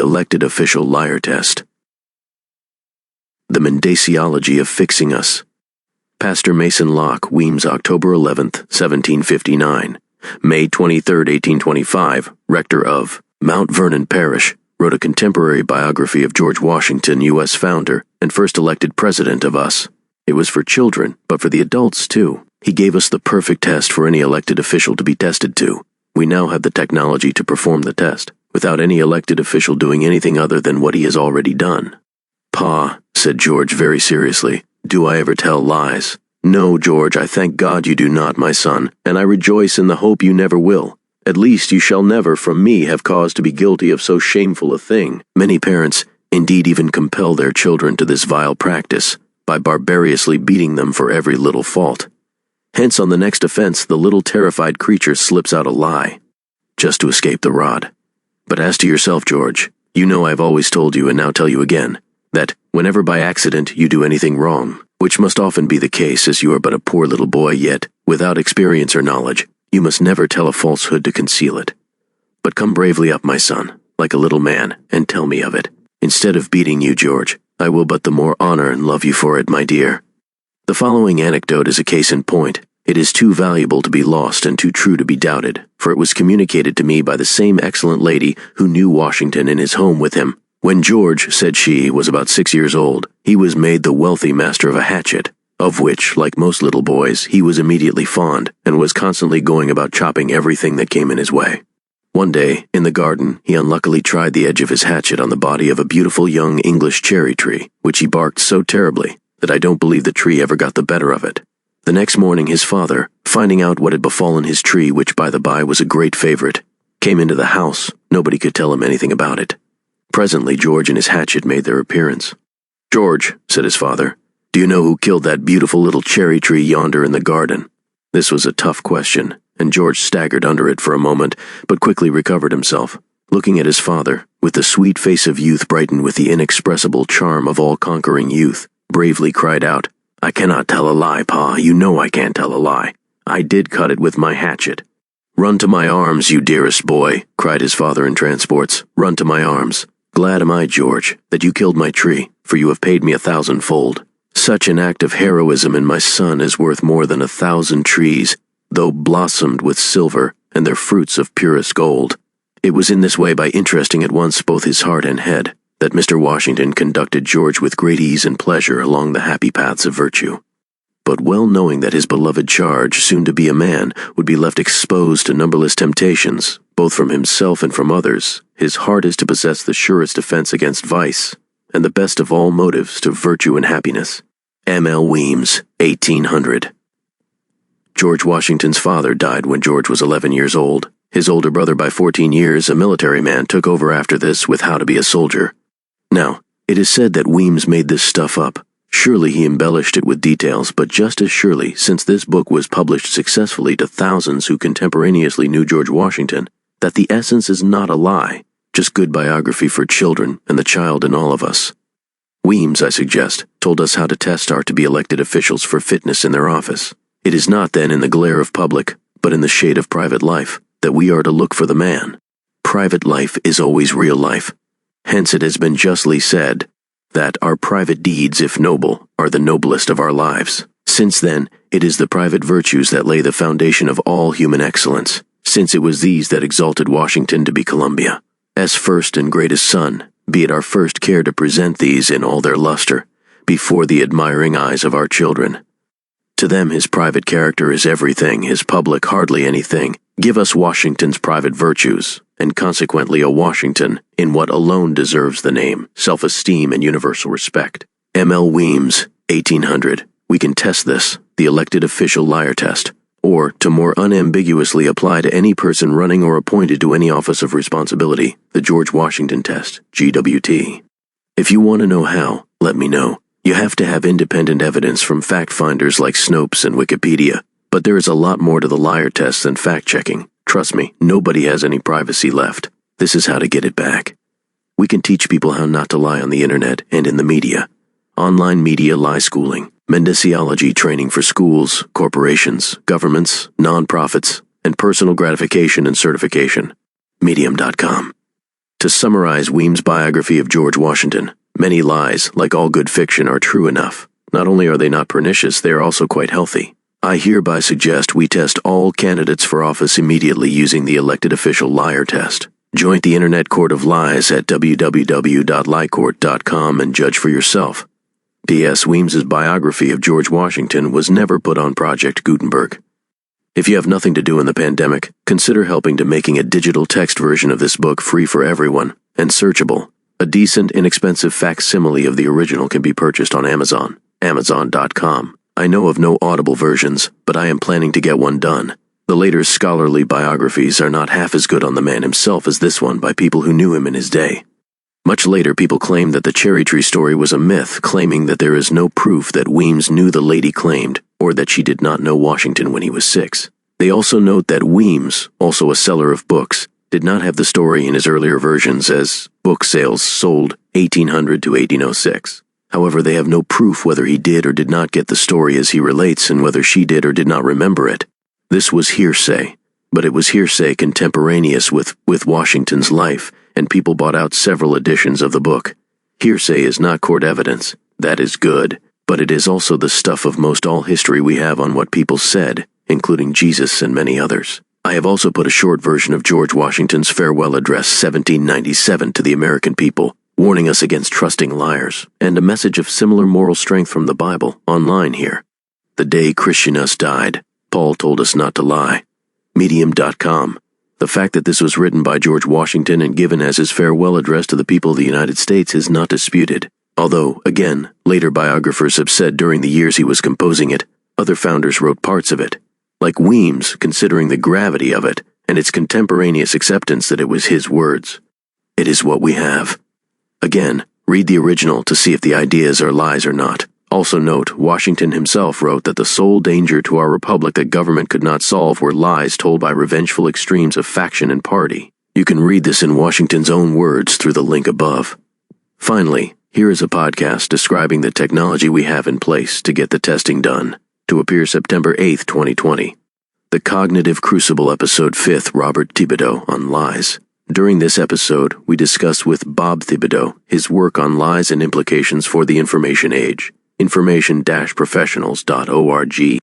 elected official liar test. The Mendaciology of fixing us. Pastor Mason Locke, Weems, October 11th, 1759. May 23, 1825, rector of Mount Vernon Parish, wrote a contemporary biography of George Washington, U.S. founder and first elected president of us. It was for children, but for the adults too. He gave us the perfect test for any elected official to be tested to. We now have the technology to perform the test, without any elected official doing anything other than what he has already done. "Pa," said George very seriously, "do I ever tell lies?" "No, George, I thank God you do not, my son, and I rejoice in the hope you never will. At least you shall never from me have cause to be guilty of so shameful a thing." Many parents, indeed, even compel their children to this vile practice, by barbarously beating them for every little fault. Hence, on the next offense, the little terrified creature slips out a lie, just to escape the rod. But as to yourself, George, you know I have always told you, and now tell you again, that whenever by accident you do anything wrong, which must often be the case as you are but a poor little boy yet, without experience or knowledge, you must never tell a falsehood to conceal it. But come bravely up, my son, like a little man, and tell me of it. Instead of beating you, George, I will but the more honor and love you for it, my dear. The following anecdote is a case in point. It is too valuable to be lost and too true to be doubted, for it was communicated to me by the same excellent lady who knew Washington in his home with him. When George, said she, was about 6 years old, he was made the wealthy master of a hatchet, of which, like most little boys, he was immediately fond, and was constantly going about chopping everything that came in his way. One day, in the garden, he unluckily tried the edge of his hatchet on the body of a beautiful young English cherry tree, which he barked so terribly that I don't believe the tree ever got the better of it. The next morning his father, finding out what had befallen his tree, which by the by was a great favorite, came into the house. Nobody could tell him anything about it. Presently George and his hatchet made their appearance. "George," said his father, "do you know who killed that beautiful little cherry tree yonder in the garden?" This was a tough question, and George staggered under it for a moment, but quickly recovered himself. Looking at his father, with the sweet face of youth brightened with the inexpressible charm of all-conquering youth, bravely cried out, "I cannot tell a lie, Pa, you know I can't tell a lie. I did cut it with my hatchet." "Run to my arms, you dearest boy," cried his father in transports. "Run to my arms. Glad am I, George, that you killed my tree, for you have paid me 1,000-fold. Such an act of heroism in my son is worth more than 1,000 trees, though blossomed with silver and their fruits of purest gold." It was in this way, by interesting at once both his heart and head, that Mr. Washington conducted George with great ease and pleasure along the happy paths of virtue. But well knowing that his beloved charge, soon to be a man, would be left exposed to numberless temptations, both from himself and from others, his heart is to possess the surest defense against vice, and the best of all motives to virtue and happiness. M.L. Weems, 1800. George Washington's father died when George was 11 years old. His older brother by 14 years, a military man, took over after this with How to Be a Soldier. Now, it is said that Weems made this stuff up. Surely he embellished it with details, but just as surely, since this book was published successfully to thousands who contemporaneously knew George Washington, that the essence is not a lie, just good biography for children and the child in all of us. Weems, I suggest, told us how to test our to-be elected officials for fitness in their office. It is not then in the glare of public, but in the shade of private life, that we are to look for the man. Private life is always real life. Hence it has been justly said that our private deeds, if noble, are the noblest of our lives. Since then, it is the private virtues that lay the foundation of all human excellence, since it was these that exalted Washington to be Columbia. As first and greatest son, be it our first care to present these in all their luster, before the admiring eyes of our children. To them his private character is everything, his public hardly anything. Give us Washington's private virtues, and consequently a Washington in what alone deserves the name, self-esteem and universal respect. M.L. Weems, 1800. We can test this, the elected official liar test, or to more unambiguously apply to any person running or appointed to any office of responsibility, the George Washington test, GWT. If you want to know how, let me know. You have to have independent evidence from fact-finders like Snopes and Wikipedia, but there is a lot more to the liar test than fact-checking. Trust me, nobody has any privacy left. This is how to get it back. We can teach people how not to lie on the internet and in the media. Online media lie schooling, Mendaciology training for schools, corporations, governments, non-profits, and personal gratification and certification. Medium.com. To summarize Weems' biography of George Washington, many lies, like all good fiction, are true enough. Not only are they not pernicious, they are also quite healthy. I hereby suggest we test all candidates for office immediately using the elected official liar test. Join the Internet Court of Lies at www.liecourt.com and judge for yourself. P.S. Weems's biography of George Washington was never put on Project Gutenberg. If you have nothing to do in the pandemic, consider helping to making a digital text version of this book free for everyone and searchable. A decent, inexpensive facsimile of the original can be purchased on Amazon, Amazon.com. I know of no Audible versions, but I am planning to get one done. The later scholarly biographies are not half as good on the man himself as this one by people who knew him in his day. Much later, people claimed that the cherry tree story was a myth, claiming that there is no proof that Weems knew the lady claimed, or that she did not know Washington when he was 6. They also note that Weems, also a seller of books, did not have the story in his earlier versions as book sales sold 1800 to 1806. However, they have no proof whether he did or did not get the story as he relates and whether she did or did not remember it. This was hearsay, but it was hearsay contemporaneous with Washington's life, and people bought out several editions of the book. Hearsay is not court evidence. That is good, but it is also the stuff of most all history we have on what people said, including Jesus and many others. I have also put a short version of George Washington's farewell address 1797 to the American people, warning us against trusting liars, and a message of similar moral strength from the Bible online here. The day Christianus died, Paul told us not to lie. Medium.com. The fact that this was written by George Washington and given as his farewell address to the people of the United States is not disputed, although, again, later biographers have said during the years he was composing it, other founders wrote parts of it, like Weems, considering the gravity of it and its contemporaneous acceptance that it was his words. It is what we have. Again, read the original to see if the ideas are lies or not. Also note, Washington himself wrote that the sole danger to our republic that government could not solve were lies told by revengeful extremes of faction and party. You can read this in Washington's own words through the link above. Finally, here is a podcast describing the technology we have in place to get the testing done, to appear September 8, 2020. The Cognitive Crucible Episode 5th, Robert Thibodeau, on lies. During this episode, we discuss with Bob Thibodeau his work on lies and implications for the information age. information-professionals.org